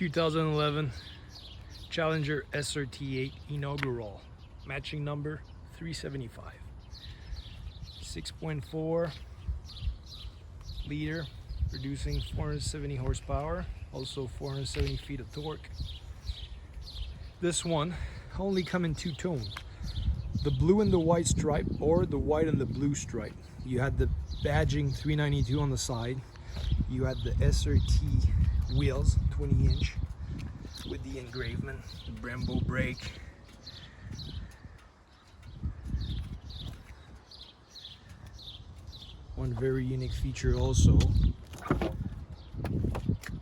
2011 Challenger SRT8 Inaugural, matching number 375, 6.4 liter, producing 470 horsepower, also 470 feet of torque. This one only come in two-tone, the blue and the white stripe, or the white and the blue stripe. You had the badging 392 on the side, you had the SRT wheels, 20-inch, with the engravement, the Brembo brake. One very unique feature also,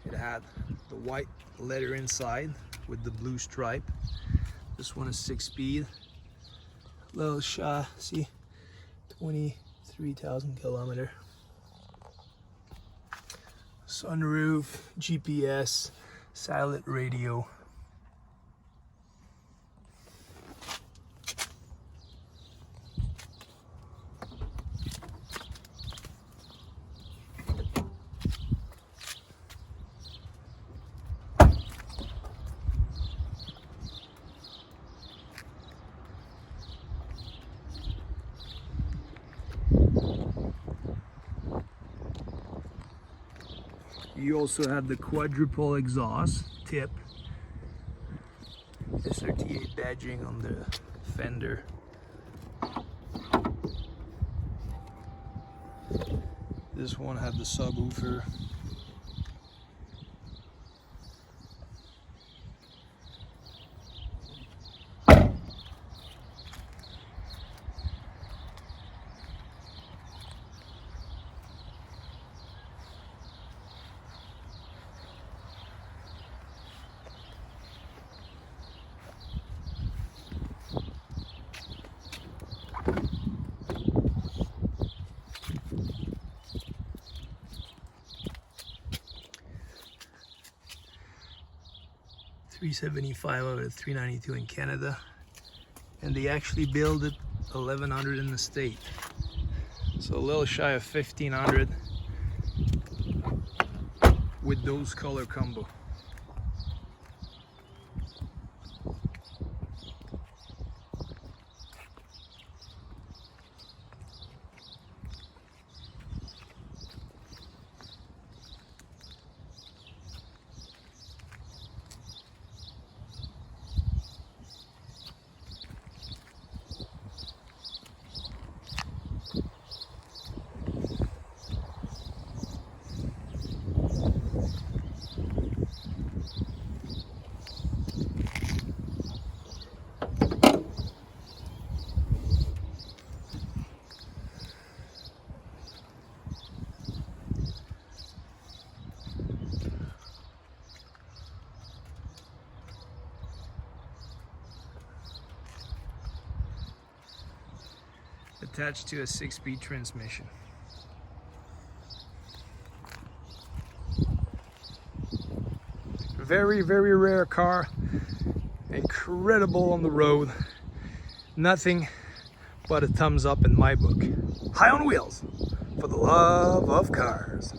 it had the white leather inside with the blue stripe. This one is 6-speed, little shy, see, 23,000 kilometer. Sunroof, GPS, satellite radio. You also have the quadruple exhaust tip, SRT8 badging on the fender. This one had the subwoofer. $375 out of 392 in Canada, and they actually build it 1100 in the state, so a little shy of 1500 with those color combo. Attached to a 6-speed transmission. Very, very rare car. Incredible on the road. Nothing but a thumbs up in my book. High on wheels for the love of cars.